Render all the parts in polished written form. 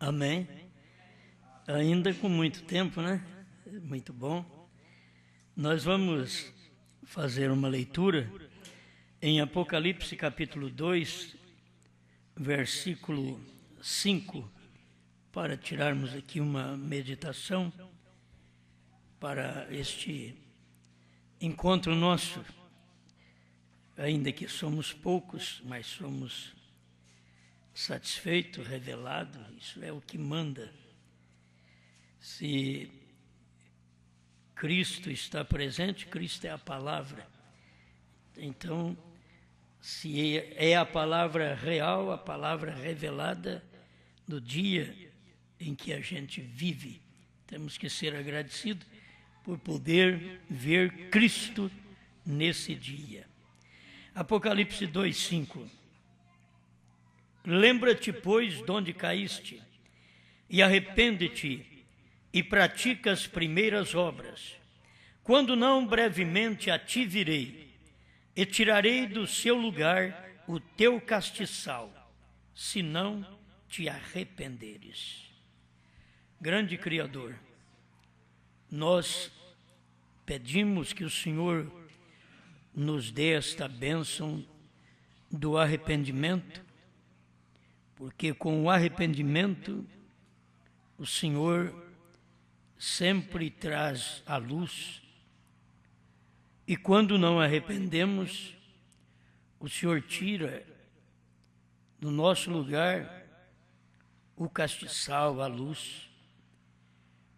Amém. Ainda com muito tempo, né? Muito bom. Nós vamos fazer uma leitura em Apocalipse capítulo 2, versículo 5, para tirarmos aqui uma meditação para este encontro nosso. Ainda que somos poucos, mas somos satisfeitos, revelados, isso é o que manda. Se Cristo está presente, Cristo é a palavra. Então, se é a palavra real, a palavra revelada do dia em que a gente vive, temos que ser agradecidos por poder ver Cristo nesse dia. Apocalipse 2:5. Lembra-te, pois, de onde caíste, e arrepende-te, e pratica as primeiras obras. Quando não, brevemente a ti virei, e tirarei do seu lugar o teu castiçal, se não te arrependeres. Grande Criador, nós pedimos que o Senhor nos dê esta bênção do arrependimento, porque com o arrependimento o Senhor sempre traz a luz, e quando não arrependemos, o Senhor tira do nosso lugar o castiçal, a luz.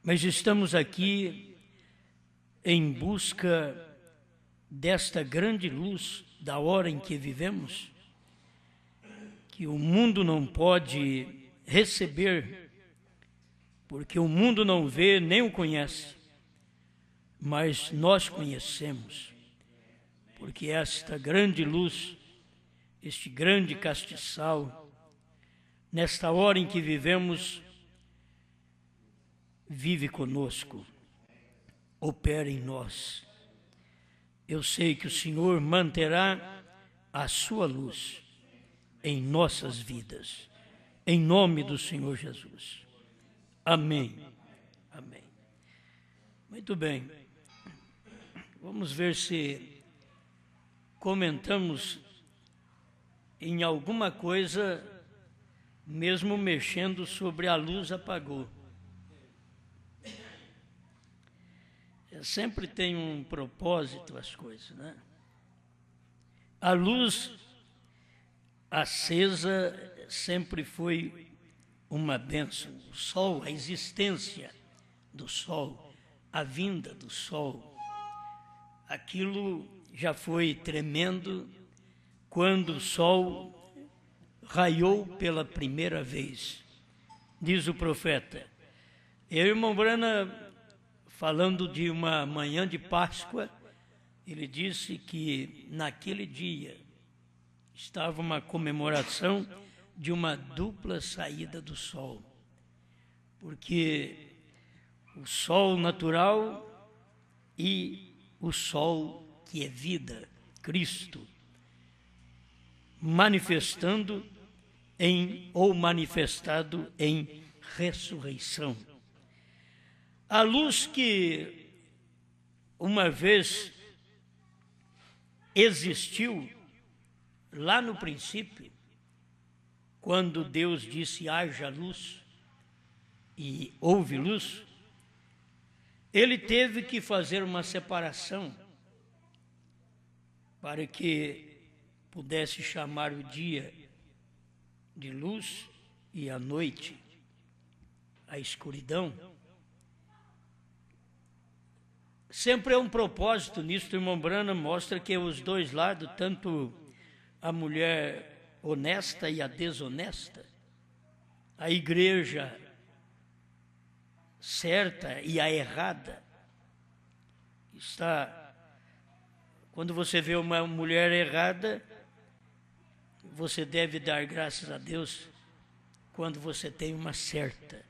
Mas estamos aqui em busca desta grande luz da hora em que vivemos, que o mundo não pode receber, porque o mundo não vê nem o conhece, mas nós conhecemos, porque esta grande luz, este grande castiçal, nesta hora em que vivemos, vive conosco, opera em nós. Eu sei que o Senhor manterá a sua luz em nossas vidas, em nome do Senhor Jesus. Amém. Amém. Muito bem. Vamos ver se comentamos em alguma coisa, mesmo mexendo sobre a luz apagou. Sempre tem um propósito as coisas, né? A luz acesa sempre foi uma bênção. O sol, a existência do sol, a vinda do sol, aquilo já foi tremendo quando o sol raiou pela primeira vez. Diz o profeta. Eu, irmão Brana, falando de uma manhã de Páscoa, ele disse que naquele dia estava uma comemoração de uma dupla saída do sol, porque o sol natural e o sol que é vida, Cristo, manifestando ou manifestado em ressurreição. A luz que uma vez existiu lá no princípio, quando Deus disse haja luz e houve luz, ele teve que fazer uma separação para que pudesse chamar o dia de luz e a noite, a escuridão. Sempre é um propósito nisso. O irmão Brana mostra que os dois lados, tanto a mulher honesta e a desonesta, a igreja certa e a errada, está. Quando você vê uma mulher errada, você deve dar graças a Deus quando você tem uma certa.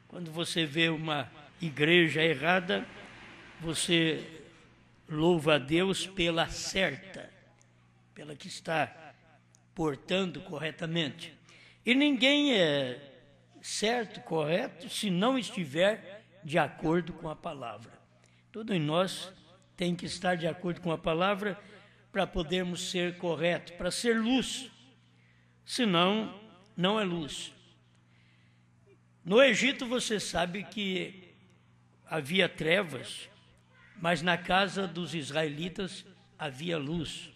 Quando você vê uma igreja errada, você louva a Deus pela certa, pela que está portando corretamente. E ninguém é certo, correto, se não estiver de acordo com a palavra. Tudo em nós tem que estar de acordo com a palavra para podermos ser corretos, para ser luz. Senão, não é luz. No Egito, você sabe que havia trevas, mas na casa dos israelitas havia luz.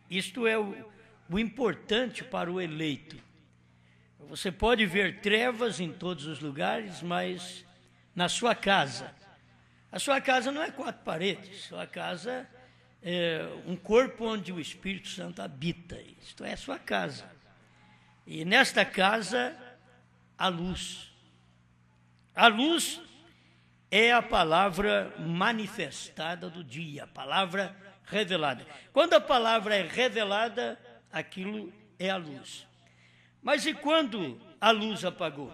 Isto é o importante para o eleito. Você pode ver trevas em todos os lugares, mas na sua casa. A sua casa não é 4 paredes, sua casa é um corpo onde o Espírito Santo habita. Isto é a sua casa. E nesta casa, a luz. A luz é a palavra manifestada do dia, a palavra revelada. Quando a palavra é revelada, aquilo é a luz. Mas e quando a luz apagou?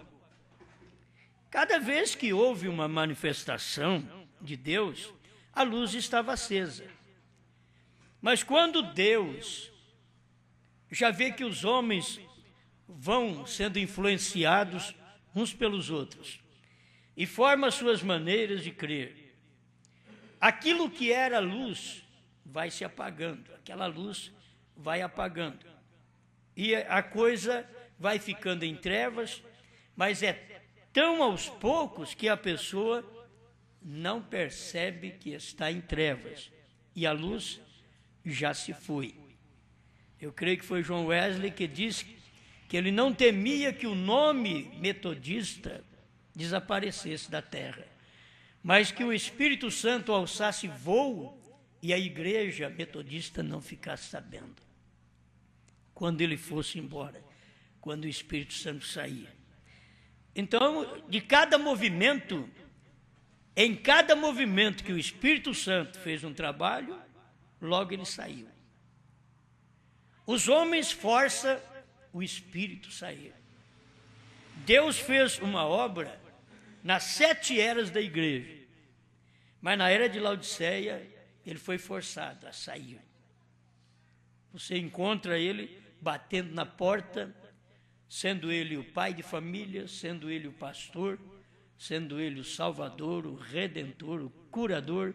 Cada vez que houve uma manifestação de Deus, a luz estava acesa. Mas quando Deus já vê que os homens vão sendo influenciados uns pelos outros e formam suas maneiras de crer, aquilo que era luz vai se apagando, aquela luz vai apagando. E a coisa vai ficando em trevas, mas é tão aos poucos que a pessoa não percebe que está em trevas e a luz já se foi. Eu creio que foi John Wesley que disse que ele não temia que o nome metodista desaparecesse da terra, mas que o Espírito Santo alçasse voo e a igreja metodista não ficasse sabendo. Quando ele fosse embora, quando o Espírito Santo saía. Então, de cada movimento, em cada movimento que o Espírito Santo fez um trabalho, logo ele saiu. Os homens forçam o Espírito sair. Deus fez uma obra nas 7 eras da igreja, mas na era de Laodiceia, ele foi forçado a sair. Você encontra ele batendo na porta, sendo ele o pai de família, sendo ele o pastor, sendo ele o salvador, o redentor, o curador,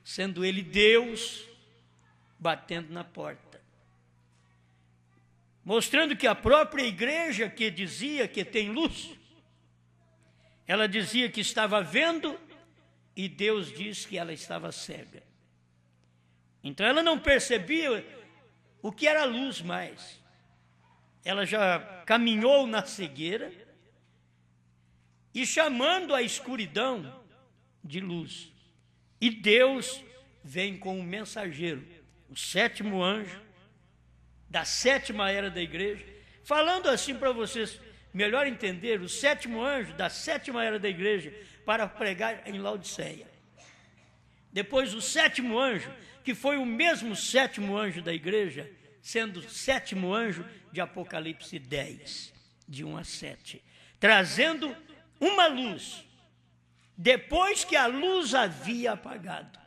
sendo ele Deus, batendo na porta. Mostrando que a própria igreja que dizia que tem luz, ela dizia que estava vendo e Deus disse que ela estava cega. Então ela não percebia o que era luz mais. Ela já caminhou na cegueira e chamando a escuridão de luz. E Deus vem com um mensageiro, o 7º anjo da 7ª era da igreja, falando assim para vocês melhor entender, o 7º anjo da 7ª era da igreja para pregar em Laodiceia. Depois o 7º anjo, que foi o mesmo 7º anjo da igreja, sendo o 7º anjo de Apocalipse 10, de 1 a 7, trazendo uma luz, depois que a luz havia apagado.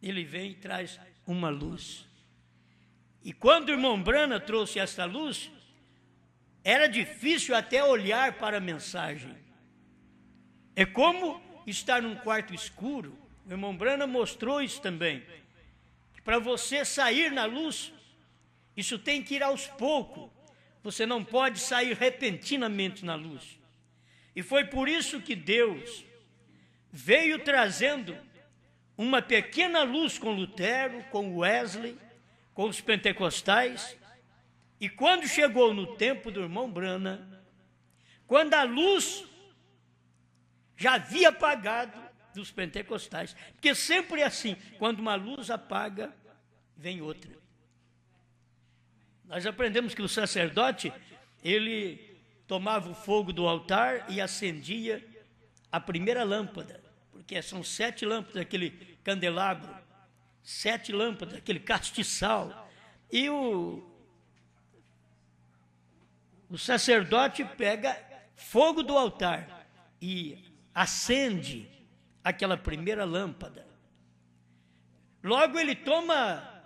Ele vem e traz uma luz. E quando o irmão Brana trouxe essa luz, era difícil até olhar para a mensagem. É como estar num quarto escuro. O irmão Brana mostrou isso também. Para você sair na luz, isso tem que ir aos poucos. Você não pode sair repentinamente na luz. E foi por isso que Deus veio trazendo uma pequena luz com Lutero, com Wesley, com os pentecostais. E quando chegou no tempo do irmão Brana, quando a luz já havia apagado dos pentecostais, porque sempre é assim, quando uma luz apaga, vem outra. Nós aprendemos que o sacerdote, ele tomava o fogo do altar e acendia a primeira lâmpada, porque são 7 lâmpadas, aquele candelabro, 7 lâmpadas, aquele castiçal. E o sacerdote pega fogo do altar e acende aquela primeira lâmpada. Logo ele toma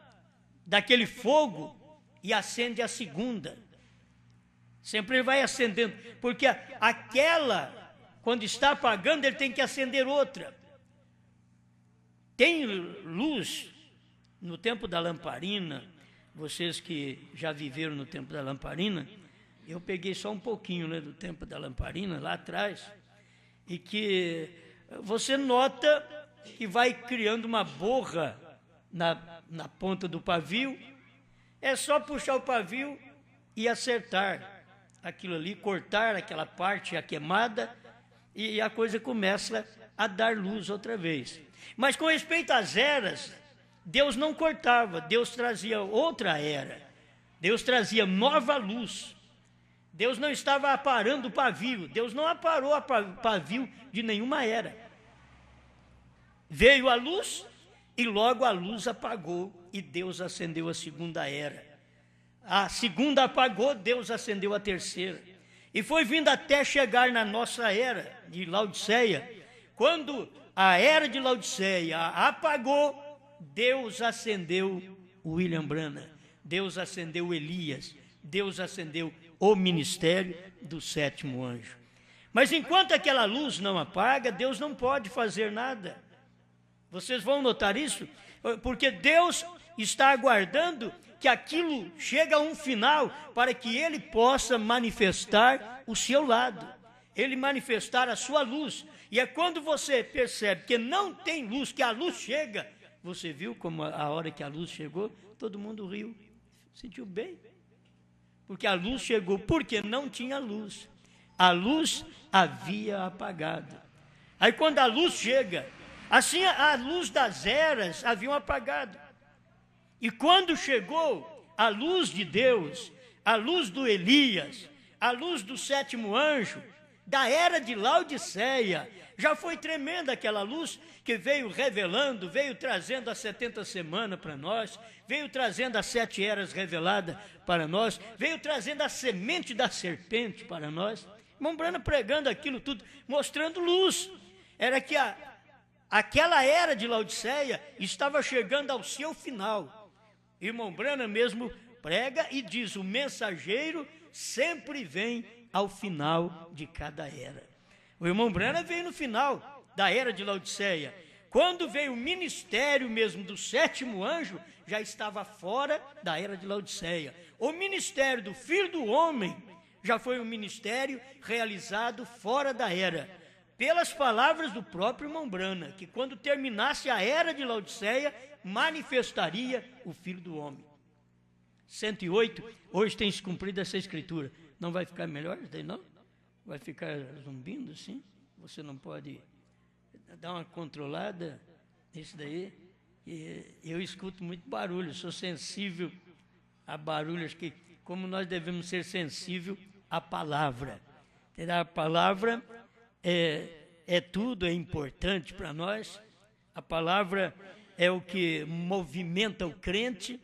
daquele fogo e acende a segunda. Sempre ele vai acendendo, porque aquela, quando está apagando, ele tem que acender outra. Tem luz no tempo da lamparina, vocês que já viveram no tempo da lamparina, eu peguei só um pouquinho, né, do tempo da lamparina, lá atrás, e que você nota que vai criando uma borra na ponta do pavio. É só puxar o pavio e acertar aquilo ali, cortar aquela parte a queimada, e a coisa começa a dar luz outra vez. Mas com respeito às eras, Deus não cortava, Deus trazia outra era, Deus trazia nova luz. Deus não estava aparando o pavio, Deus não aparou o pavio de nenhuma era. Veio a luz e logo a luz apagou e Deus acendeu a segunda era. A segunda apagou, Deus acendeu a terceira. E foi vindo até chegar na nossa era de Laodiceia. Quando a era de Laodiceia apagou, Deus acendeu o William Branham, Deus acendeu Elias, Deus acendeu o ministério do sétimo anjo. Mas enquanto aquela luz não apaga, Deus não pode fazer nada. Vocês vão notar isso? Porque Deus está aguardando que aquilo chegue a um final para que Ele possa manifestar o seu lado, Ele manifestar a sua luz. E é quando você percebe que não tem luz, que a luz chega. Você viu como a hora que a luz chegou, todo mundo riu, sentiu bem. Porque a luz chegou, porque não tinha luz. A luz havia apagado. Aí quando a luz chega, assim a luz das eras haviam apagado. E quando chegou a luz de Deus, a luz do Elias, a luz do sétimo anjo, da era de Laodiceia, já foi tremenda aquela luz que veio revelando, veio trazendo as 70 semanas para nós, veio trazendo as 7 eras reveladas para nós, veio trazendo a semente da serpente para nós. Irmão Branham pregando aquilo tudo, mostrando luz. Era que aquela era de Laodiceia estava chegando ao seu final. Irmão Branham mesmo prega e diz: o mensageiro sempre vem ao final de cada era. O irmão Branham veio no final da era de Laodiceia. Quando veio o ministério mesmo do sétimo anjo, já estava fora da era de Laodiceia. O ministério do Filho do Homem já foi um ministério realizado fora da era, pelas palavras do próprio irmão Branham, que quando terminasse a era de Laodiceia, manifestaria o Filho do Homem. 108, hoje tem se cumprido essa escritura. Não vai ficar melhor isso daí, não? Vai ficar zumbindo assim? Você não pode dar uma controlada nisso daí? Eu escuto muito barulho, sou sensível a barulhos, que, como nós devemos ser sensíveis à palavra. A palavra é tudo, é importante para nós. A palavra é o que movimenta o crente.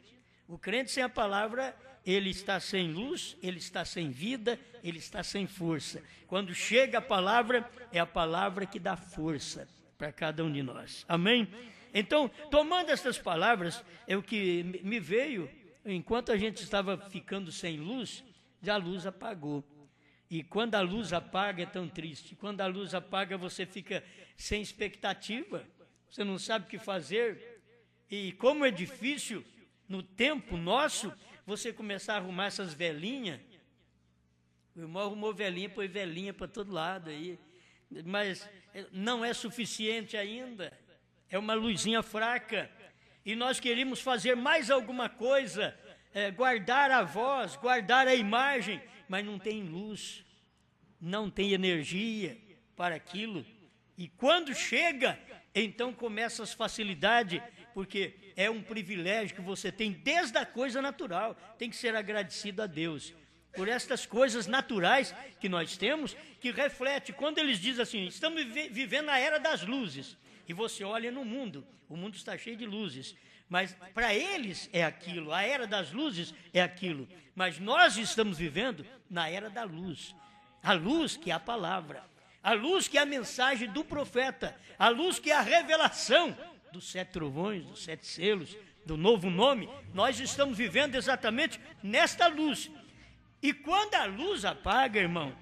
O crente sem a palavra, ele está sem luz, ele está sem vida, ele está sem força. Quando chega a palavra, é a palavra que dá força para cada um de nós. Amém? Então, tomando essas palavras, é o que me veio, enquanto a gente estava ficando sem luz, já a luz apagou. E quando a luz apaga é tão triste. Quando a luz apaga, você fica sem expectativa, você não sabe o que fazer. E como é difícil, no tempo nosso, você começar a arrumar essas velhinhas. O irmão arrumou velhinha, pôs velhinha para todo lado aí, mas não é suficiente ainda, é uma luzinha fraca, e nós queríamos fazer mais alguma coisa, guardar a voz, guardar a imagem, mas não tem luz, não tem energia para aquilo, e quando chega, então começa as facilidades, porque é um privilégio que você tem desde a coisa natural. Tem que ser agradecido a Deus por estas coisas naturais que nós temos, que reflete, quando eles dizem assim, estamos vivendo a era das luzes, e você olha no mundo, o mundo está cheio de luzes, mas para eles é aquilo, a era das luzes é aquilo, mas nós estamos vivendo na era da luz, a luz que é a palavra, a luz que é a mensagem do profeta, a luz que é a revelação dos 7 trovões, dos 7 selos, do novo nome. Nós estamos vivendo exatamente nesta luz. E quando a luz apaga, irmão,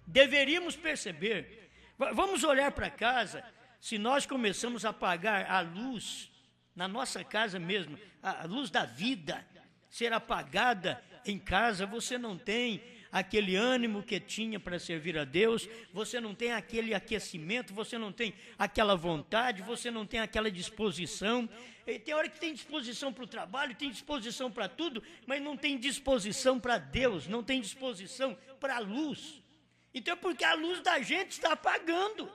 deveríamos perceber, vamos olhar para casa, se nós começamos a apagar a luz, na nossa casa mesmo, a luz da vida ser apagada em casa, você não tem aquele ânimo que tinha para servir a Deus, você não tem aquele aquecimento, você não tem aquela vontade, você não tem aquela disposição. E tem hora que tem disposição para o trabalho, tem disposição para tudo, mas não tem disposição para Deus, não tem disposição para a luz. Então é porque a luz da gente está apagando.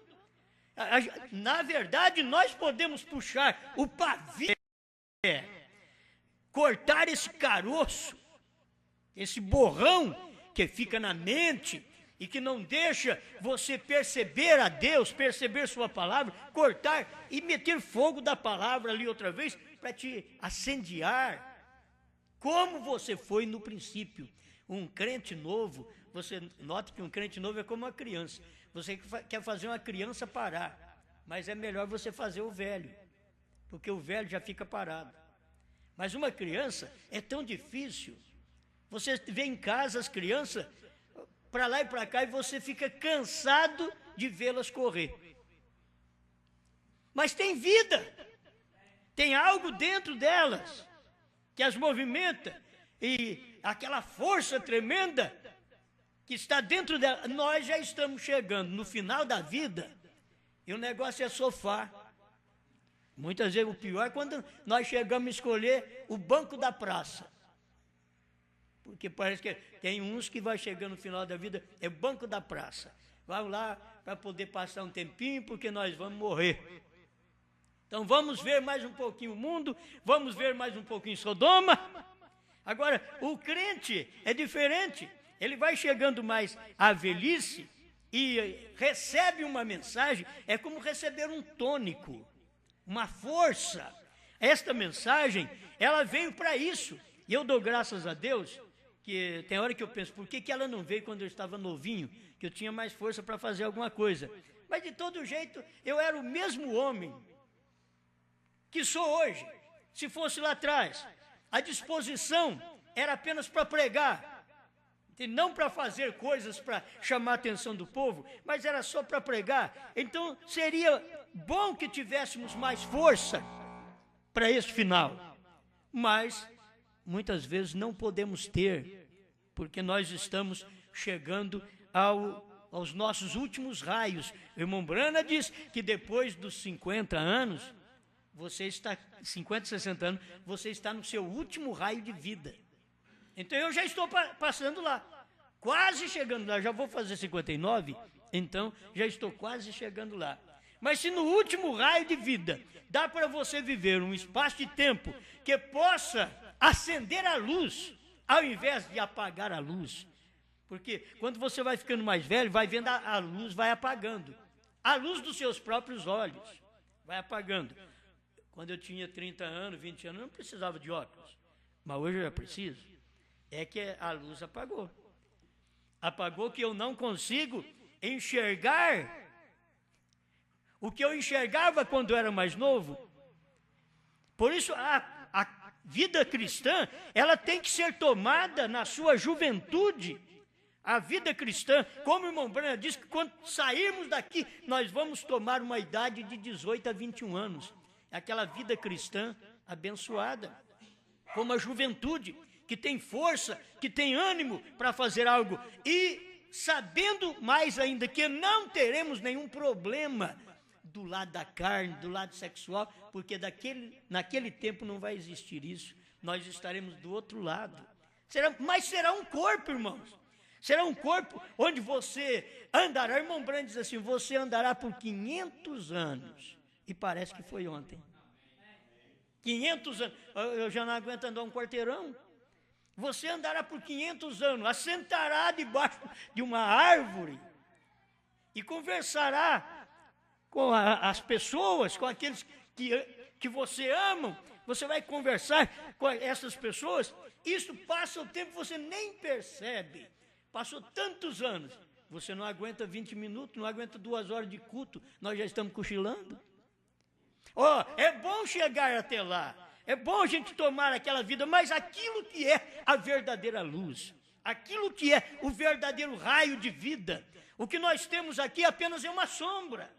Na verdade, nós podemos puxar o pavio, cortar esse caroço, esse borrão que fica na mente e que não deixa você perceber a Deus, perceber sua palavra, cortar e meter fogo da palavra ali outra vez para te acendiar, como você foi no princípio. Um crente novo, você nota que um crente novo é como uma criança. Você quer fazer uma criança parar, mas é melhor você fazer o velho, porque o velho já fica parado. Mas uma criança é tão difícil. Você vê em casa as crianças para lá e para cá e você fica cansado de vê-las correr. Mas tem vida, tem algo dentro delas que as movimenta, e aquela força tremenda que está dentro dela. Nós já estamos chegando no final da vida e o negócio é sofá. Muitas vezes o pior é quando nós chegamos a escolher o banco da praça. Porque parece que tem uns que vai chegando no final da vida, é banco da praça. Vamos lá para poder passar um tempinho, porque nós vamos morrer. Então vamos ver mais um pouquinho o mundo, vamos ver mais um pouquinho Sodoma. Agora, o crente é diferente. Ele vai chegando mais à velhice e recebe uma mensagem, é como receber um tônico, uma força. Esta mensagem, ela veio para isso. E eu dou graças a Deus, que tem hora que eu penso, por que ela não veio quando eu estava novinho, que eu tinha mais força para fazer alguma coisa. Mas de todo jeito, eu era o mesmo homem que sou hoje, se fosse lá atrás. A disposição era apenas para pregar, e não para fazer coisas para chamar a atenção do povo, mas era só para pregar. Então seria bom que tivéssemos mais força para esse final, mas muitas vezes não podemos ter, porque nós estamos chegando aos nossos últimos raios. O irmão Brana diz que depois dos 50 anos, você está, 50, 60 anos, você está no seu último raio de vida. Então eu já estou passando lá, quase chegando lá, já vou fazer 59, então já estou quase chegando lá. Mas se no último raio de vida dá para você viver um espaço de tempo que possa acender a luz, ao invés de apagar a luz, porque quando você vai ficando mais velho, vai vendo a luz vai apagando, a luz dos seus próprios olhos vai apagando. Quando eu tinha 30 anos, 20 anos, eu não precisava de óculos, mas hoje eu já preciso. É que a luz apagou. Apagou que eu não consigo enxergar o que eu enxergava quando eu era mais novo. Por isso, a vida cristã, ela tem que ser tomada na sua juventude. A vida cristã, como o irmão Brana diz, que quando sairmos daqui, nós vamos tomar uma idade de 18 a 21 anos. Aquela vida cristã abençoada, como a juventude, que tem força, que tem ânimo para fazer algo, e sabendo mais ainda que não teremos nenhum problema do lado da carne, do lado sexual, porque naquele tempo não vai existir isso, nós estaremos do outro lado. Mas será um corpo, irmãos, será um corpo onde você andará. O irmão Brand diz assim, você andará por 500 anos, e parece que foi ontem. 500 anos, eu já não aguento andar um quarteirão. Você andará por 500 anos, assentará debaixo de uma árvore e conversará com as pessoas, com aqueles que você ama. Você vai conversar com essas pessoas. Isso passa o tempo, você nem percebe. Passou tantos anos, você não aguenta 20 minutos, não aguenta 2 horas de culto, nós já estamos cochilando. É bom chegar até lá, é bom a gente tomar aquela vida, mas aquilo que é a verdadeira luz, aquilo que é o verdadeiro raio de vida. O que nós temos aqui apenas é uma sombra.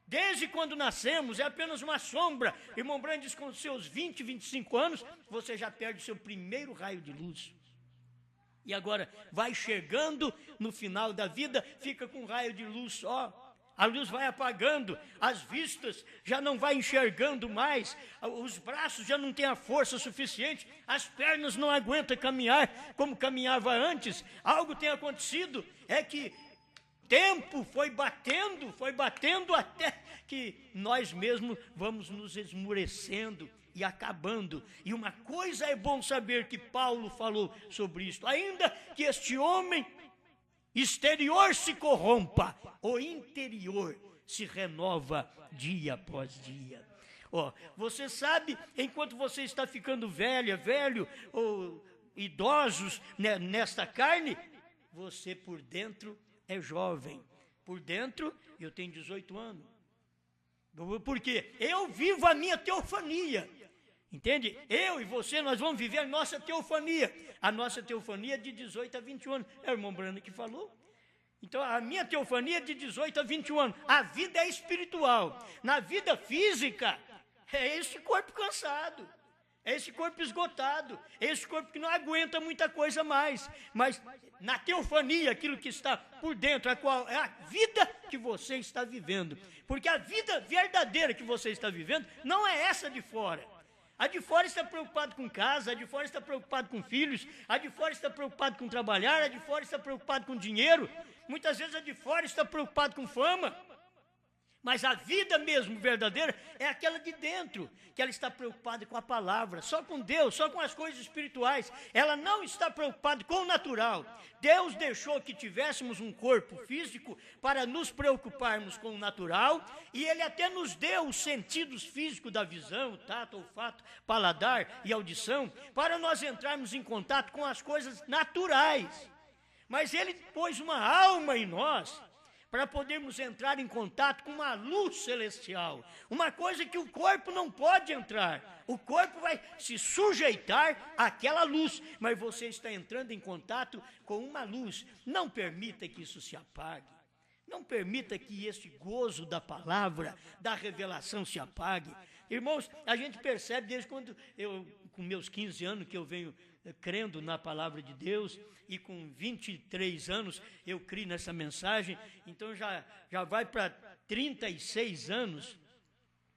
Desde quando nascemos, é apenas uma sombra. Irmão Branham diz que com seus 20, 25 anos, você já perde o seu primeiro raio de luz. E agora vai chegando no final da vida, fica com um raio de luz só. A luz vai apagando, as vistas já não vai enxergando mais, os braços já não têm a força suficiente, as pernas não aguentam caminhar como caminhava antes. Algo tem acontecido, é que tempo foi batendo até que nós mesmos vamos nos esmurecendo e acabando. E uma coisa é bom saber que Paulo falou sobre isso, ainda que este homem exterior se corrompa, o interior se renova dia após dia. Você sabe, enquanto você está ficando velho, ou idosos, né, nesta carne, você por dentro é jovem. Por dentro, eu tenho 18 anos. Por quê? Eu vivo a minha teofania. Entende? Eu e você, nós vamos viver a nossa teofania. A nossa teofania é de 18 a 21 anos. É o irmão Brando que falou. Então, a minha teofania é de 18 a 21 anos. A vida é espiritual. Na vida física, é esse corpo cansado. É esse corpo esgotado. É esse corpo que não aguenta muita coisa mais. Mas na teofania, aquilo que está por dentro, a qual é a vida que você está vivendo. Porque a vida verdadeira que você está vivendo não é essa de fora. A de fora está preocupado com casa, a de fora está preocupado com filhos, a de fora está preocupado com trabalhar, a de fora está preocupado com dinheiro, muitas vezes a de fora está preocupado com fama. Mas a vida mesmo verdadeira é aquela de dentro, que ela está preocupada com a palavra, só com Deus, só com as coisas espirituais. Ela não está preocupada com o natural. Deus deixou que tivéssemos um corpo físico para nos preocuparmos com o natural, e Ele até nos deu os sentidos físicos da visão, tato, olfato, paladar e audição, para nós entrarmos em contato com as coisas naturais. Mas Ele pôs uma alma em nós, para podermos entrar em contato com uma luz celestial, uma coisa que o corpo não pode entrar. O corpo vai se sujeitar àquela luz, mas você está entrando em contato com uma luz. Não permita que isso se apague. Não permita que este gozo da palavra, da revelação se apague. Irmãos, a gente percebe desde quando eu, com meus 15 anos, que eu venho crendo na palavra de Deus, e com 23 anos eu criei nessa mensagem, então já vai para 36 anos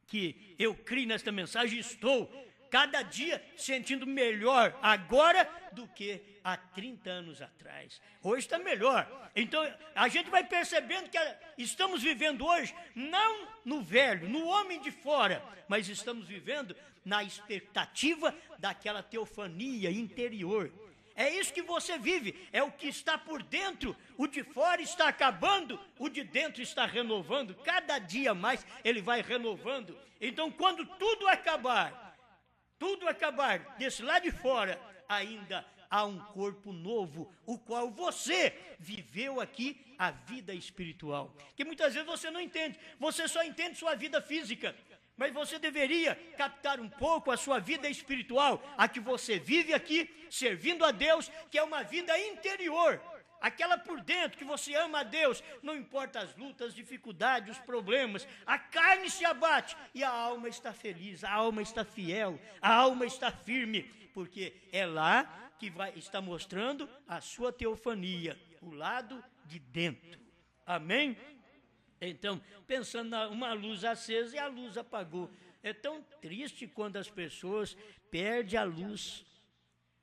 que eu criei nesta mensagem, e estou cada dia sentindo melhor agora do que há 30 anos atrás. Hoje está melhor. Então a gente vai percebendo que estamos vivendo hoje não no velho, no homem de fora, mas estamos vivendo na expectativa daquela teofania interior. É isso que você vive, é o que está por dentro. O de fora está acabando, o de dentro está renovando. Cada dia mais ele vai renovando. Então quando tudo acabar desse lado de fora, ainda há um corpo novo, o qual você viveu aqui a vida espiritual. Que muitas vezes você não entende, você só entende sua vida física. Mas você deveria captar um pouco a sua vida espiritual, a que você vive aqui, servindo a Deus, que é uma vida interior. Aquela por dentro, que você ama a Deus, não importa as lutas, as dificuldades, os problemas, a carne se abate e a alma está feliz, a alma está fiel, a alma está firme, porque é lá que está mostrando a sua teofania, o lado de dentro. Amém? Então, pensando numa luz acesa e a luz apagou. É tão triste quando as pessoas perdem a luz.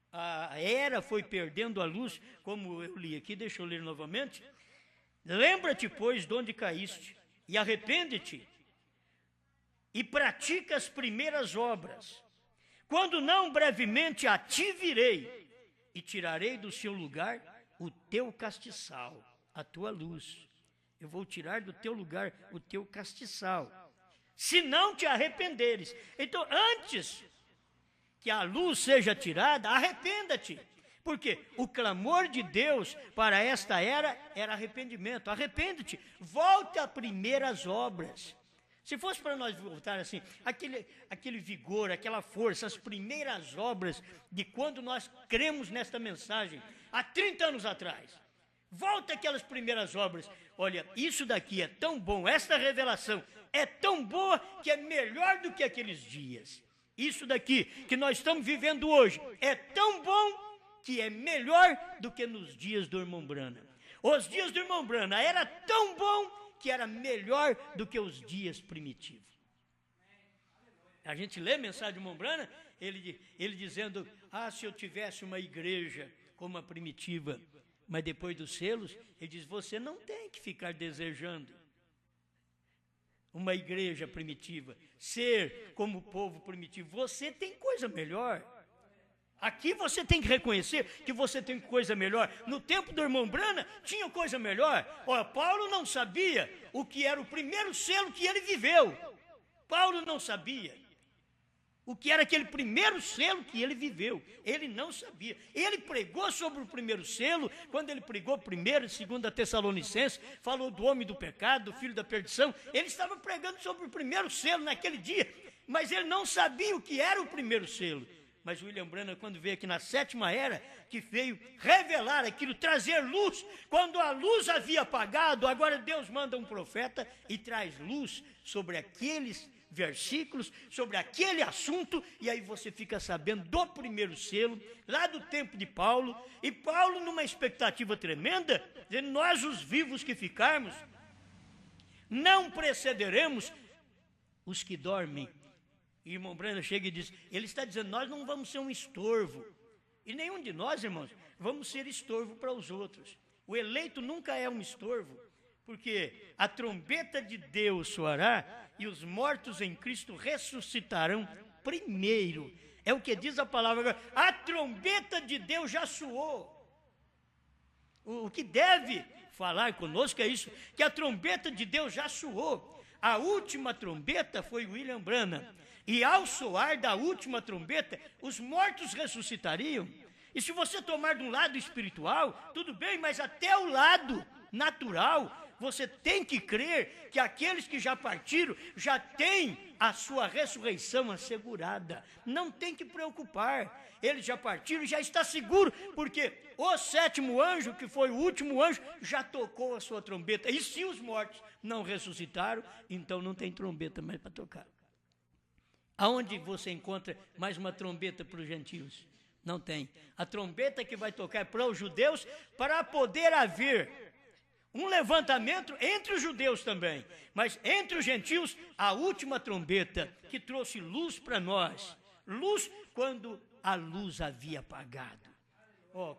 A era foi perdendo a luz, como eu li aqui, deixa eu ler novamente. Lembra-te, pois, de onde caíste, e arrepende-te, e pratica as primeiras obras. Quando não, brevemente a ti virei, e tirarei do seu lugar o teu castiçal, a tua luz. Eu vou tirar do teu lugar o teu castiçal, se não te arrependeres. Então, antes que a luz seja tirada, arrependa-te. Porque o clamor de Deus para esta era arrependimento. Arrepende-te, volte às primeiras obras. Se fosse para nós voltar assim, aquele vigor, aquela força, as primeiras obras de quando nós cremos nesta mensagem, há 30 anos atrás. Volta aquelas primeiras obras. Olha, isso daqui é tão bom, esta revelação é tão boa que é melhor do que aqueles dias. Isso daqui que nós estamos vivendo hoje é tão bom que é melhor do que nos dias do irmão Branham. Os dias do irmão Branham era tão bom que era melhor do que os dias primitivos. A gente lê a mensagem do irmão Branham, ele dizendo, se eu tivesse uma igreja como a primitiva, mas depois dos selos, ele diz, você não tem que ficar desejando uma igreja primitiva, ser como o povo primitivo, você tem coisa melhor. Aqui você tem que reconhecer que você tem coisa melhor. No tempo do irmão Branham, tinha coisa melhor. Olha, Paulo não sabia o que era o primeiro selo que ele viveu. Paulo não sabia o que era aquele primeiro selo que ele viveu. Ele não sabia. Ele pregou sobre o primeiro selo, quando ele pregou 1ª e 2ª Tessalonicenses, falou do homem do pecado, do filho da perdição. Ele estava pregando sobre o primeiro selo naquele dia, mas ele não sabia o que era o primeiro selo. Mas William Branham, quando veio aqui na 7ª era, que veio revelar aquilo, trazer luz, quando a luz havia apagado, agora Deus manda um profeta e traz luz sobre aqueles versículos, sobre aquele assunto, e aí você fica sabendo do primeiro selo, lá do tempo de Paulo, e Paulo numa expectativa tremenda, dizendo, nós os vivos que ficarmos, não precederemos os que dormem. E o irmão Branham chega e diz, ele está dizendo, nós não vamos ser um estorvo, e nenhum de nós, irmãos, vamos ser estorvo para os outros. O eleito nunca é um estorvo, porque a trombeta de Deus soará e os mortos em Cristo ressuscitarão primeiro. É o que diz a palavra agora. A trombeta de Deus já soou. O que deve falar conosco é isso, que a trombeta de Deus já soou. A última trombeta foi William Branham. E ao soar da última trombeta, os mortos ressuscitariam. E se você tomar de um lado espiritual, tudo bem, mas até o lado natural, você tem que crer que aqueles que já partiram já têm a sua ressurreição assegurada. Não tem que preocupar. Eles já partiram, já está seguro, porque o 7º anjo, que foi o último anjo, já tocou a sua trombeta. E se os mortos não ressuscitaram, então não tem trombeta mais para tocar. Aonde você encontra mais uma trombeta para os gentios? Não tem. A trombeta que vai tocar é para os judeus, para poder haver um levantamento entre os judeus também, mas entre os gentios, a última trombeta que trouxe luz para nós. Luz quando a luz havia apagado.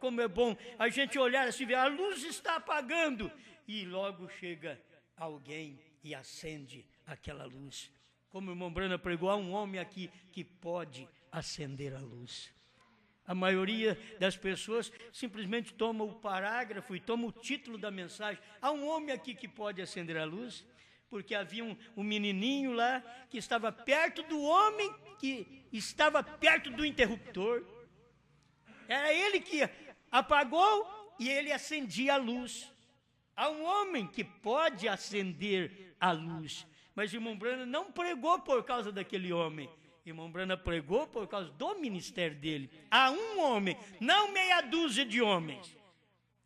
Como é bom a gente olhar assim, ver, a luz está apagando, e logo chega alguém e acende aquela luz. Como o irmão Branham pregou, há um homem aqui que pode acender a luz. A maioria das pessoas simplesmente toma o parágrafo e toma o título da mensagem. Há um homem aqui que pode acender a luz, porque havia um menininho lá que estava perto do homem que estava perto do interruptor. Era ele que apagou e ele acendia a luz. Há um homem que pode acender a luz, mas o irmão Branham não pregou por causa daquele homem. Irmão Branham pregou por causa do ministério dele. Há um homem, não meia dúzia de homens,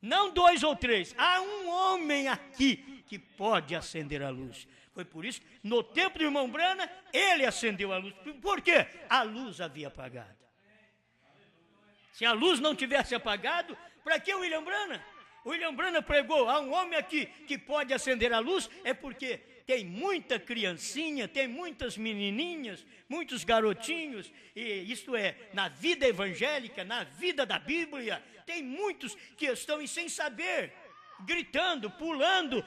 não 2 ou 3, há um homem aqui que pode acender a luz. Foi por isso, no tempo do irmão Branham, ele acendeu a luz. Por quê? A luz havia apagado. Se a luz não tivesse apagado, para que William Branham? William Branham pregou, há um homem aqui que pode acender a luz, é porque tem muita criancinha, tem muitas menininhas, muitos garotinhos, e isto é, na vida evangélica, na vida da Bíblia, tem muitos que estão sem saber, gritando, pulando,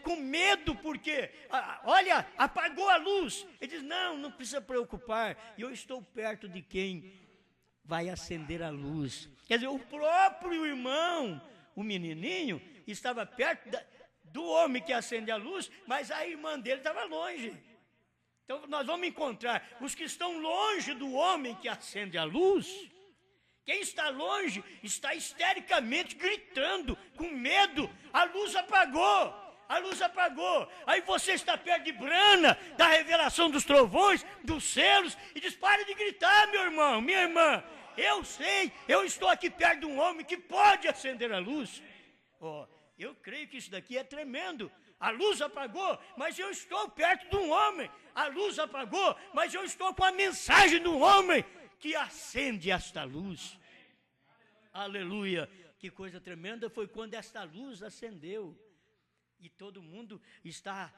com medo, porque, olha, apagou a luz. Ele diz, não precisa preocupar, eu estou perto de quem vai acender a luz. Quer dizer, o próprio irmão, o menininho, estava perto do homem que acende a luz, mas a irmã dele estava longe. Então nós vamos encontrar os que estão longe do homem que acende a luz. Quem está longe está histericamente gritando, com medo. A luz apagou, a luz apagou. Aí você está perto de Branham, da revelação dos trovões, dos selos, e diz, pare de gritar, meu irmão, minha irmã. eu sei, eu estou aqui perto de um homem que pode acender a luz. Eu creio que isso daqui é tremendo. A luz apagou, mas eu estou perto de um homem. A luz apagou, mas eu estou com a mensagem de um homem que acende esta luz. Aleluia! Que coisa tremenda foi quando esta luz acendeu. E todo mundo está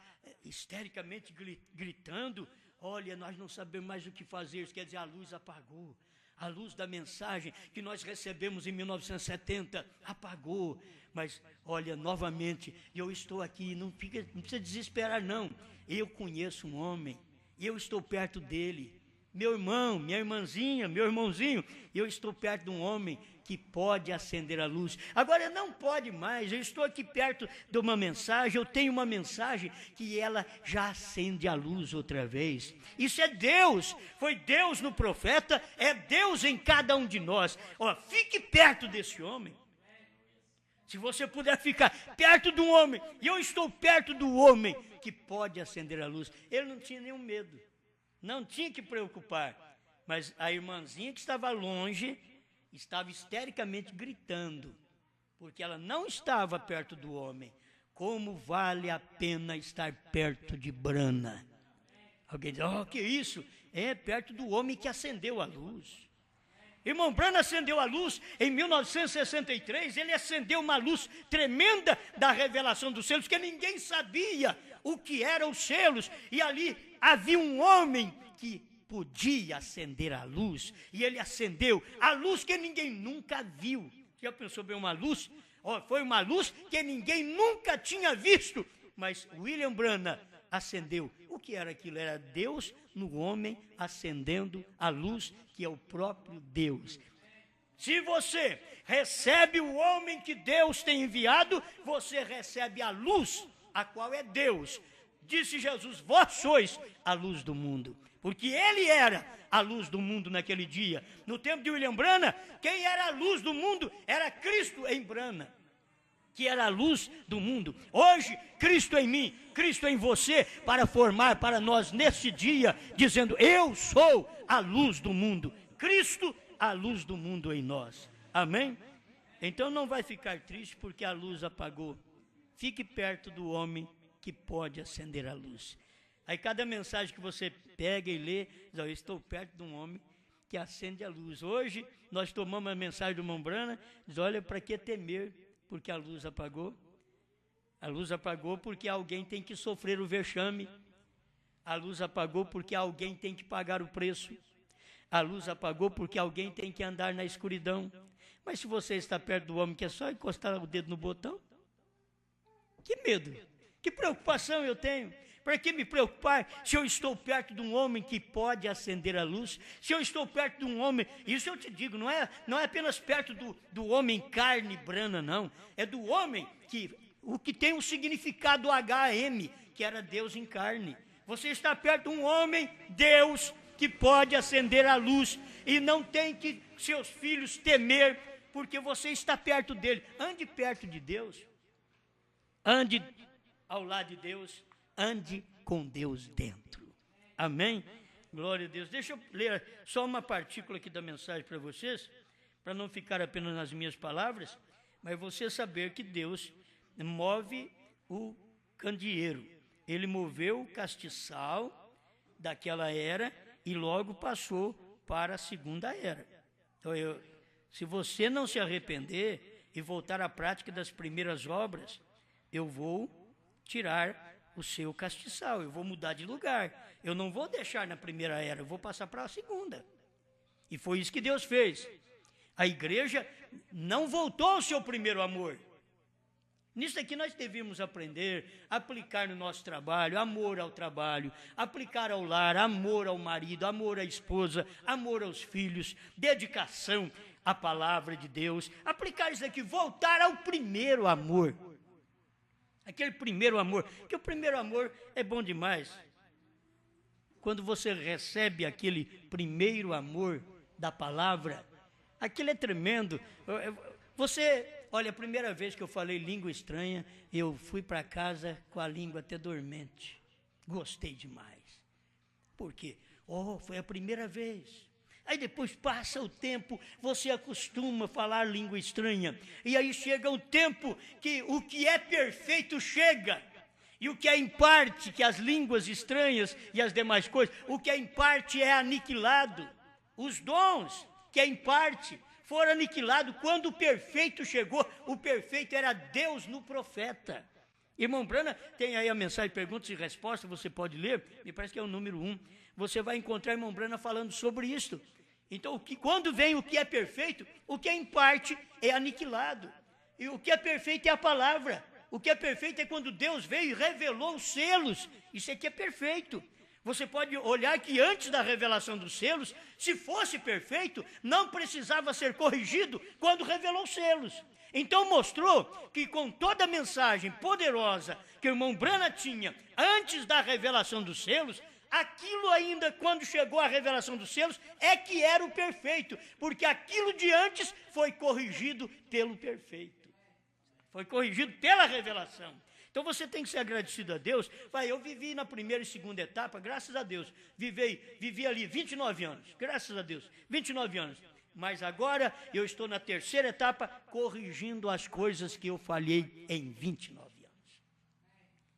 histericamente gritando: olha, nós não sabemos mais o que fazer. Isso quer dizer, a luz apagou. A luz da mensagem que nós recebemos em 1970 apagou. Mas, olha, novamente, eu estou aqui, não precisa desesperar, não. Eu conheço um homem, eu estou perto dele. Meu irmão, minha irmãzinha, meu irmãozinho, eu estou perto de um homem que pode acender a luz. Agora não pode mais, eu estou aqui perto de uma mensagem, eu tenho uma mensagem que ela já acende a luz outra vez. Isso é Deus, foi Deus no profeta, é Deus em cada um de nós. Fique perto desse homem. Se você puder ficar perto de um homem, e eu estou perto do homem que pode acender a luz. Ele não tinha nenhum medo, não tinha que preocupar. Mas a irmãzinha que estava longe estava histericamente gritando, porque ela não estava perto do homem. Como vale a pena estar perto de Brana? Alguém diz: que isso? É perto do homem que acendeu a luz. Irmão Brana acendeu a luz em 1963, ele acendeu uma luz tremenda da revelação dos selos, que ninguém sabia o que eram os selos, e ali havia um homem que podia acender a luz, e ele acendeu a luz que ninguém nunca viu. Já pensou bem, uma luz? Foi uma luz que ninguém nunca tinha visto, mas William Brana acendeu. O que era aquilo? Era Deus no homem acendendo a luz, que é o próprio Deus. Se você recebe o homem que Deus tem enviado, você recebe a luz, a qual é Deus. Disse Jesus: vós sois a luz do mundo. Porque ele era a luz do mundo naquele dia. No tempo de William Brana, quem era a luz do mundo era Cristo em Brana, que era a luz do mundo. Hoje, Cristo em mim, Cristo em você, para formar para nós nesse dia, dizendo: eu sou a luz do mundo. Cristo, a luz do mundo em nós. Amém? Então não vai ficar triste porque a luz apagou. Fique perto do homem que pode acender a luz. Aí cada mensagem que você pega e lê, diz: eu estou perto de um homem que acende a luz. Hoje nós tomamos a mensagem do irmão Brana, diz: olha, para que temer? Porque a luz apagou. A luz apagou porque alguém tem que sofrer o vexame. A luz apagou porque alguém tem que pagar o preço. A luz apagou porque alguém tem que andar na escuridão. Mas se você está perto do homem que é só encostar o dedo no botão, que medo, que preocupação eu tenho? Para que me preocupar se eu estou perto de um homem que pode acender a luz? Se eu estou perto de um homem, isso eu te digo, não é apenas perto do homem carne Brana, não. É do homem o que tem o significado HM, que era Deus em carne. Você está perto de um homem, Deus, que pode acender a luz, e não tem que seus filhos temer, porque você está perto dele. Ande perto de Deus, ande ao lado de Deus, ande com Deus dentro. Amém? Glória a Deus. Deixa eu ler só uma partícula aqui da mensagem para vocês, para não ficar apenas nas minhas palavras, mas você saber que Deus move o candeeiro. Ele moveu o castiçal daquela era e logo passou para a segunda era. Então, se você não se arrepender e voltar à prática das primeiras obras, eu vou tirar o seu castiçal, eu vou mudar de lugar. Eu não vou deixar na primeira era, eu vou passar para a segunda. E foi isso que Deus fez. A igreja não voltou ao seu primeiro amor. Nisso aqui nós devíamos aprender, aplicar no nosso trabalho, amor ao trabalho, aplicar ao lar, amor ao marido, amor à esposa, amor aos filhos, dedicação à palavra de Deus, aplicar isso aqui, voltar ao primeiro amor. Aquele primeiro amor, que o primeiro amor é bom demais. Quando você recebe aquele primeiro amor da palavra, aquilo é tremendo. Olha, a primeira vez que eu falei língua estranha, eu fui para casa com a língua até dormente. Gostei demais. Por quê? Foi a primeira vez. Aí depois passa o tempo, você acostuma a falar língua estranha. E aí chega o tempo que o que é perfeito chega. E o que é em parte, que as línguas estranhas e as demais coisas, o que é em parte é aniquilado. Os dons que é em parte foram aniquilados quando o perfeito chegou. O perfeito era Deus no profeta. Irmão Brana, tem aí a mensagem perguntas e respostas, você pode ler, me parece que é o número 1. Você vai encontrar irmão Brana falando sobre isso. Então, quando vem o que é perfeito, o que é em parte é aniquilado. E o que é perfeito é a palavra. O que é perfeito é quando Deus veio e revelou os selos. Isso aqui é perfeito. Você pode olhar que antes da revelação dos selos, se fosse perfeito, não precisava ser corrigido quando revelou os selos. Então mostrou que com toda a mensagem poderosa que o irmão Brana tinha antes da revelação dos selos, aquilo ainda, quando chegou a revelação dos selos, é que era o perfeito, porque aquilo de antes foi corrigido pelo perfeito. Foi corrigido pela revelação. Então você tem que ser agradecido a Deus. Eu vivi na primeira e segunda etapa, graças a Deus. Vivi ali 29 anos, graças a Deus, 29 anos. Mas agora eu estou na terceira etapa, corrigindo as coisas que eu falhei em 29 anos.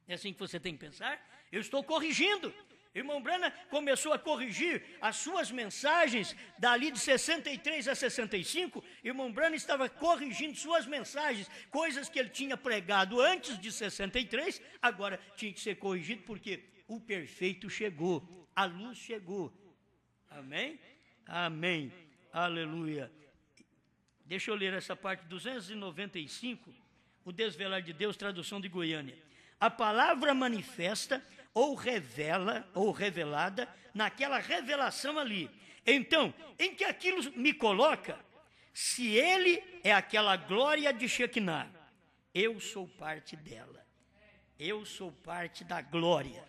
É assim que você tem que pensar? Eu estou corrigindo. Irmão Brana começou a corrigir as suas mensagens dali de 63 a 65. Irmão Brana estava corrigindo suas mensagens, coisas que ele tinha pregado antes de 63, agora tinha que ser corrigido porque o perfeito chegou, a luz chegou. Amém? Amém. Aleluia. Deixa eu ler essa parte, 295, o Desvelar de Deus, tradução de Goiânia. A palavra manifesta ou revela, ou revelada, naquela revelação ali. Então, em que aquilo me coloca, se ele é aquela glória de Shekinah, eu sou parte dela. Eu sou parte da glória.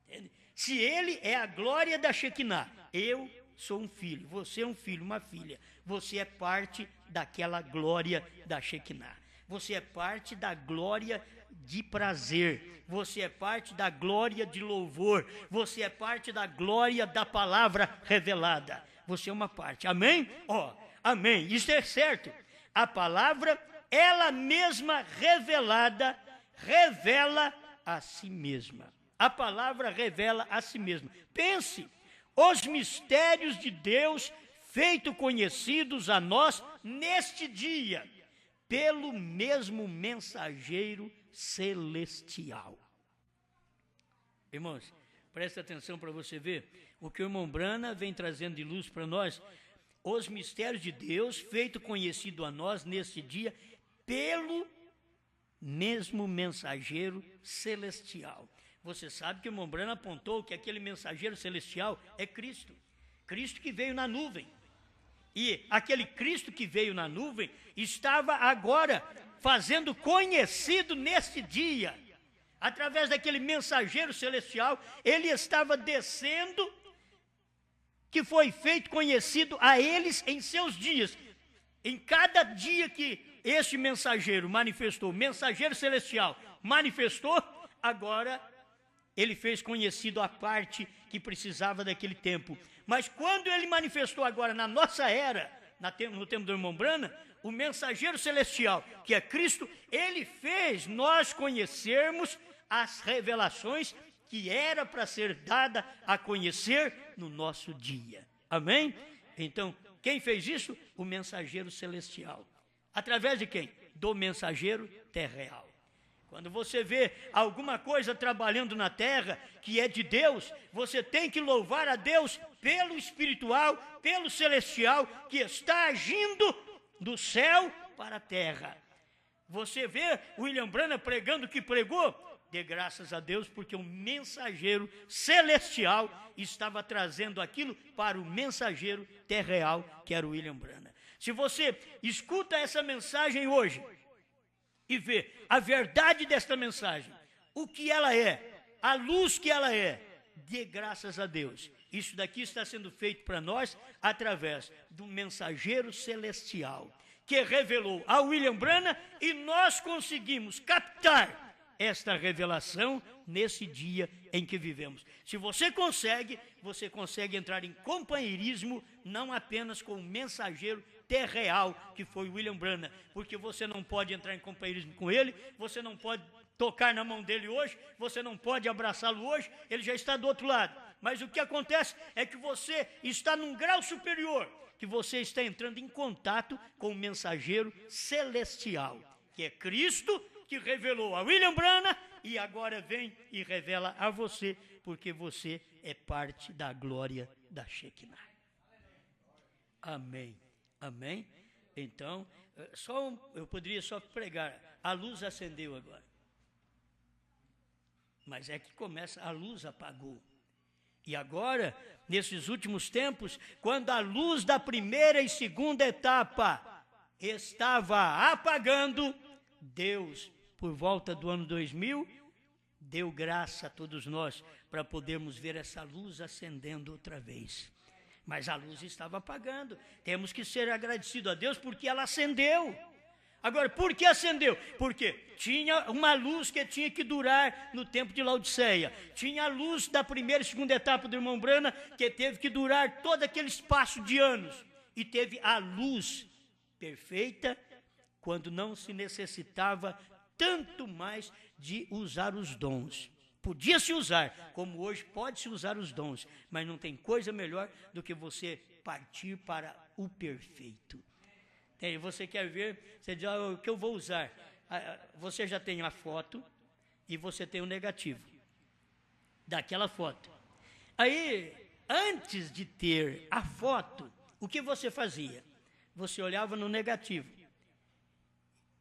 Entende? Se ele é a glória da Shekinah, eu sou um filho, você é um filho, uma filha. Você é parte daquela glória da Shekinah. Você é parte da glória de prazer, você é parte da glória de louvor, você é parte da glória da palavra revelada, você é uma parte, amém? Amém, isso é certo. A palavra, ela mesma revelada, revela a si mesma. A palavra revela a si mesma. Pense, os mistérios de Deus feitos conhecidos a nós neste dia, pelo mesmo mensageiro celestial. Irmãos, presta atenção para você ver o que o irmão Brana vem trazendo de luz para nós. Os mistérios de Deus, feito conhecido a nós neste dia, pelo mesmo mensageiro celestial. Você sabe que o irmão Brana apontou que aquele mensageiro celestial é Cristo. Cristo que veio na nuvem. E aquele Cristo que veio na nuvem estava agora fazendo conhecido neste dia, através daquele mensageiro celestial, ele estava descendo, que foi feito conhecido a eles em seus dias. Em cada dia que este mensageiro manifestou, mensageiro celestial manifestou, agora ele fez conhecido a parte que precisava daquele tempo. Mas quando ele manifestou agora na nossa era, no tempo do irmão Brana, o mensageiro celestial, que é Cristo, ele fez nós conhecermos as revelações que era para ser dada a conhecer no nosso dia. Amém? Então, quem fez isso? O mensageiro celestial. Através de quem? Do mensageiro terreal. Quando você vê alguma coisa trabalhando na terra que é de Deus, você tem que louvar a Deus pelo espiritual, pelo celestial, que está agindo do céu para a terra. Você vê William Branham pregando o que pregou? Dê graças a Deus, porque o mensageiro celestial estava trazendo aquilo para o mensageiro terreal, que era o William Branham. Se você escuta essa mensagem hoje e vê a verdade desta mensagem, o que ela é, a luz que ela é, dê graças a Deus. Isso daqui está sendo feito para nós através do mensageiro celestial, que revelou a William Branham, e nós conseguimos captar esta revelação nesse dia em que vivemos. Se você consegue entrar em companheirismo, não apenas com o mensageiro terreal, que foi William Branham, porque você não pode entrar em companheirismo com ele, você não pode tocar na mão dele hoje, você não pode abraçá-lo hoje, ele já está do outro lado. Mas o que acontece é que você está num grau superior, que você está entrando em contato com o mensageiro celestial, que é Cristo, que revelou a William Branham e agora vem e revela a você, porque você é parte da glória da Shekinah. Amém. Amém? Então, eu poderia só pregar. A luz acendeu agora. Mas é que começa, a luz apagou. E agora, nesses últimos tempos, quando a luz da primeira e segunda etapa estava apagando, Deus, por volta do ano 2000, deu graça a todos nós para podermos ver essa luz acendendo outra vez. Mas a luz estava apagando. Temos que ser agradecidos a Deus porque ela acendeu. Agora, por que acendeu? Porque tinha uma luz que tinha que durar no tempo de Laodiceia. Tinha a luz da primeira e segunda etapa do irmão Branham, que teve que durar todo aquele espaço de anos. E teve a luz perfeita, quando não se necessitava tanto mais de usar os dons. Podia-se usar, como hoje pode-se usar os dons, mas não tem coisa melhor do que você partir para o perfeito. Você quer ver, você diz, o que eu vou usar? Você já tem a foto e você tem o negativo daquela foto. Aí, antes de ter a foto, o que você fazia? Você olhava no negativo.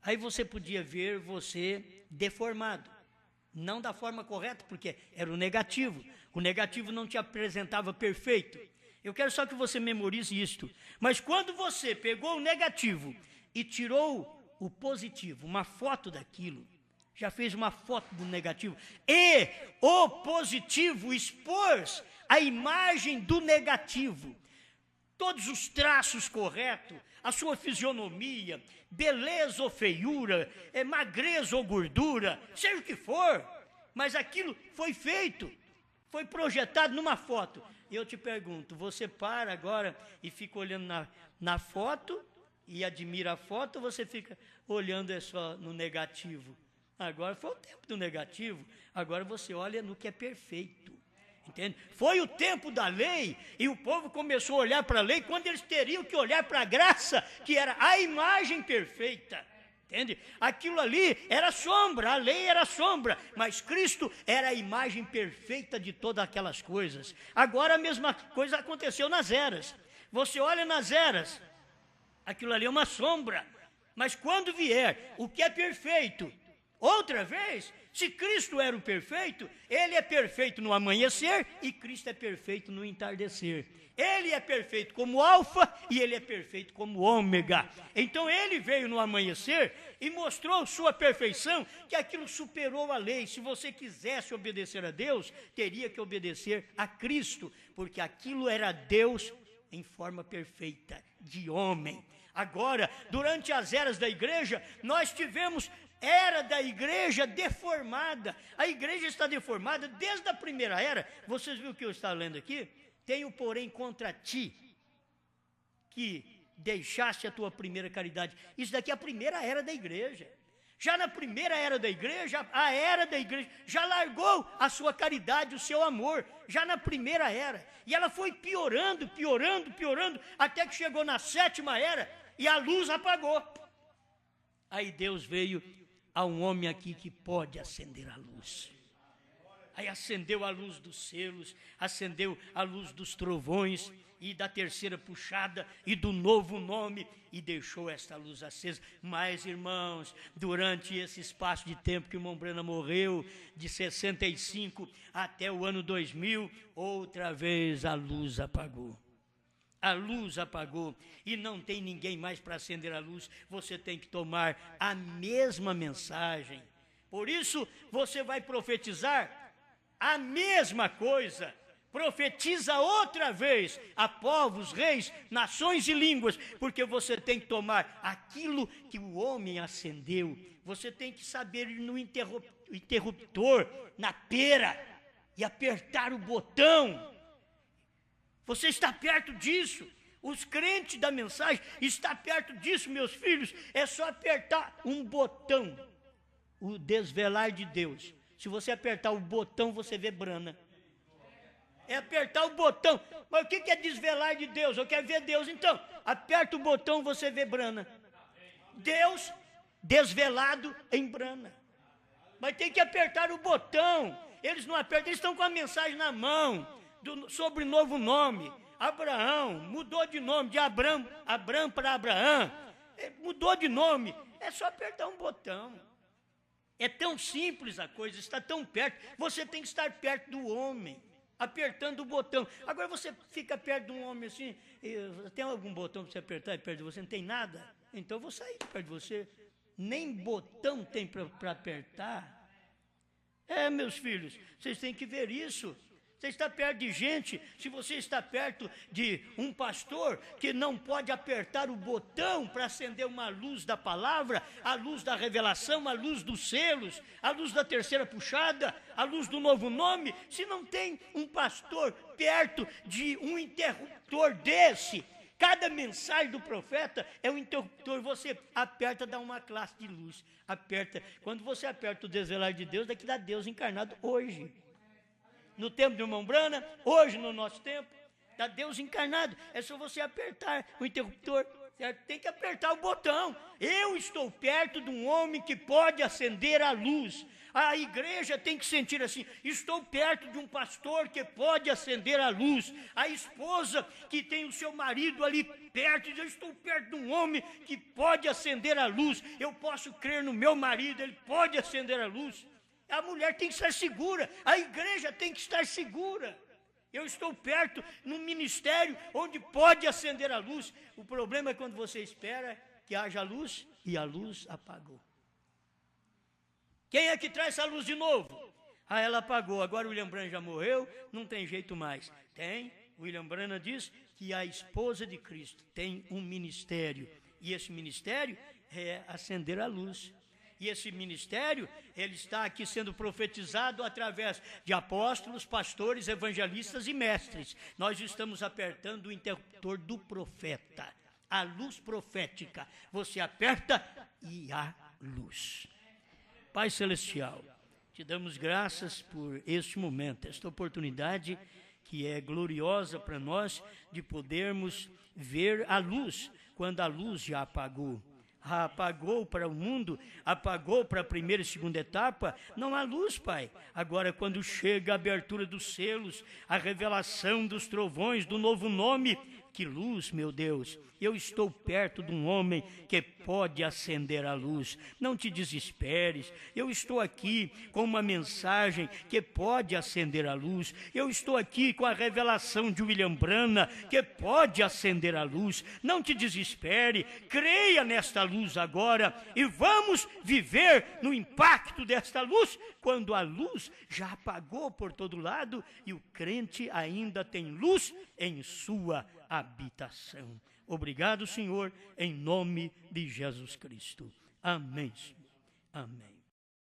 Aí você podia ver você deformado. Não da forma correta, porque era o negativo. O negativo não te apresentava perfeito. Eu quero só que você memorize isto. Mas quando você pegou o negativo e tirou o positivo, uma foto daquilo, já fez uma foto do negativo, e o positivo expôs a imagem do negativo, todos os traços corretos, a sua fisionomia, beleza ou feiura, magreza ou gordura, seja o que for, mas aquilo foi feito, foi projetado numa foto. E eu te pergunto, você para agora e fica olhando na foto e admira a foto, ou você fica olhando só no negativo? Agora foi o tempo do negativo, agora você olha no que é perfeito. Entende? Foi o tempo da lei e o povo começou a olhar para a lei quando eles teriam que olhar para a graça, que era a imagem perfeita. Entende? Aquilo ali era sombra, a lei era sombra, mas Cristo era a imagem perfeita de todas aquelas coisas. Agora a mesma coisa aconteceu nas eras. Você olha nas eras, aquilo ali é uma sombra, mas quando vier o que é perfeito, outra vez, se Cristo era o perfeito, ele é perfeito no amanhecer e Cristo é perfeito no entardecer. Ele é perfeito como alfa e ele é perfeito como ômega. Então ele veio no amanhecer e mostrou sua perfeição, que aquilo superou a lei. Se você quisesse obedecer a Deus, teria que obedecer a Cristo, porque aquilo era Deus em forma perfeita, de homem. Agora, durante as eras da igreja, nós tivemos era da igreja deformada. A igreja está deformada desde a primeira era. Vocês viram o que eu estava lendo aqui? Tenho, porém, contra ti, que deixaste a tua primeira caridade. Isso daqui é a primeira era da igreja. Já na primeira era da igreja, a era da igreja já largou a sua caridade, o seu amor, já na primeira era. E ela foi piorando, piorando, piorando, até que chegou na sétima era e a luz apagou. Aí Deus veio a um homem aqui que pode acender a luz. Aí acendeu a luz dos selos, acendeu a luz dos trovões e da terceira puxada e do novo nome e deixou esta luz acesa. Mas, irmãos, durante esse espaço de tempo que o irmão Branham morreu, de 65 até o ano 2000, outra vez a luz apagou. A luz apagou e não tem ninguém mais para acender a luz. Você tem que tomar a mesma mensagem. Por isso, você vai profetizar a mesma coisa. Profetiza outra vez a povos, reis, nações e línguas, porque você tem que tomar aquilo que o homem acendeu, Você tem que saber ir no interruptor, na pera, e apertar o botão. Você está perto disso. Os crentes da mensagem estão perto disso, meus filhos. É só apertar um botão. O desvelar de Deus. Se você apertar o botão, você vê brana. É apertar o botão. Mas o que é desvelar de Deus? Eu quero ver Deus. Então, aperta o botão, você vê brana. Deus desvelado em brana. Mas tem que apertar o botão. Eles não apertam, eles estão com a mensagem na mão. Sobre novo nome. Abraão, mudou de nome, de Abrão para Abraão. Mudou de nome. É só apertar um botão. É tão simples a coisa, está tão perto. Você tem que estar perto do homem, apertando o botão. Agora você fica perto de um homem assim, tem algum botão para você apertar perto de você? Não tem nada? Então eu vou sair de perto de você. Nem botão tem para apertar. Meus filhos, vocês têm que ver isso. Você está perto de gente, se você está perto de um pastor que não pode apertar o botão para acender uma luz da palavra, a luz da revelação, a luz dos selos, a luz da terceira puxada, a luz do novo nome, se não tem um pastor perto de um interruptor desse, cada mensagem do profeta é um interruptor, você aperta, dá uma classe de luz, aperta, quando você aperta o desvelar de Deus, daqui dá Deus encarnado hoje. No tempo de irmão Brana, hoje no nosso tempo, está Deus encarnado. É só você apertar o interruptor, certo? Tem que apertar o botão. Eu estou perto de um homem que pode acender a luz. A igreja tem que sentir assim, estou perto de um pastor que pode acender a luz. A esposa que tem o seu marido ali perto, diz, eu estou perto de um homem que pode acender a luz. Eu posso crer no meu marido, ele pode acender a luz. A mulher tem que estar segura, a igreja tem que estar segura. Eu estou perto num ministério onde pode acender a luz. O problema é quando você espera que haja luz e a luz apagou. Quem é que traz essa luz de novo? Ela apagou, agora o William Branham já morreu, não tem jeito mais. Tem, William Branham diz que a esposa de Cristo tem um ministério, e esse ministério é acender a luz. E esse ministério, ele está aqui sendo profetizado através de apóstolos, pastores, evangelistas e mestres. Nós estamos apertando o interruptor do profeta, a luz profética. Você aperta e há luz. Pai Celestial, te damos graças por este momento, esta oportunidade que é gloriosa para nós de podermos ver a luz, quando a luz já apagou. Apagou para o mundo, apagou para a primeira e segunda etapa, não há luz, Pai. Agora, quando chega a abertura dos selos, a revelação dos trovões, do novo nome, que luz, meu Deus. Eu estou perto de um homem que pode acender a luz. Não te desesperes. Eu estou aqui com uma mensagem que pode acender a luz. Eu estou aqui com a revelação de William Branham que pode acender a luz. Não te desespere. Creia nesta luz agora e vamos viver no impacto desta luz, quando a luz já apagou por todo lado e o crente ainda tem luz em sua habitação. Obrigado, Senhor, em nome de Jesus Cristo. Amém. Amém.